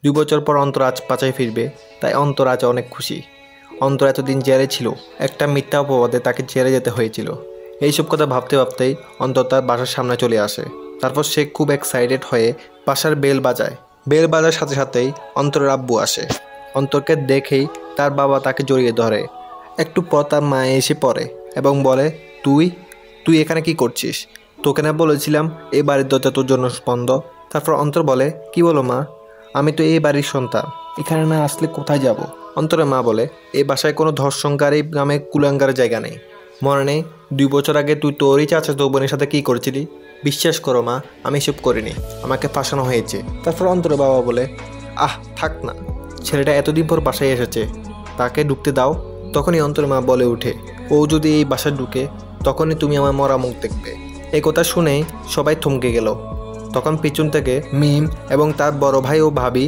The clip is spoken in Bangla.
2 বছর পর অন্তর আজ বাঁচায় ফিরবে, তাই অন্তর আজ অনেক খুশি। অন্তর এতদিন জেলে ছিল, একটা মিথ্যা অপবাদে তাকে জেলে যেতে হয়েছিল। এইসব কথা ভাবতে ভাবতেই অন্তর তার বাসার সামনে চলে আসে। তারপর সে খুব এক্সাইটেড হয়ে বাসার বেল বাজায়। বেল বাজার সাথে সাথেই অন্তরের আব্বু আসে। অন্তরকে দেখেই তার বাবা তাকে জড়িয়ে ধরে। একটু পর তার মা এসে পড়ে এবং বলে, তুই তুই এখানে কি করছিস? তোকে না বলেছিলাম এই বাড়ির দরজা তোর জন্য বন্ধ? তারপর অন্তর বলে, কি বলো মা? আমি তো এই বাড়ির সন্তান, এখানে না আসলে কোথায় যাব? অন্তরের মা বলে, এই বাসায় কোনো ধর্ষণকারী নামে কুলাঙ্গারের জায়গা নেই। মনে নেই 2 বছর আগে তুই তোরই চাচাতো বোনের সাথে কী করেছিলি? বিশ্বাস করো মা, আমি এসব করিনি, আমাকে ফাঁসানো হয়েছে। তারপর অন্তরের বাবা বলে, থাক না, ছেলেটা এতদিন পর বাসায় এসেছে, তাকে ঢুকতে দাও। তখনই অন্তরের মা বলে ওঠে, ও যদি এই বাসায় ঢুকে তখনই তুমি আমার মরা মুখ দেখবে। এই কথা শুনেই সবাই থমকে গেল। তখন পিছন থেকে মিম এবং তার বড় ভাই ও ভাবি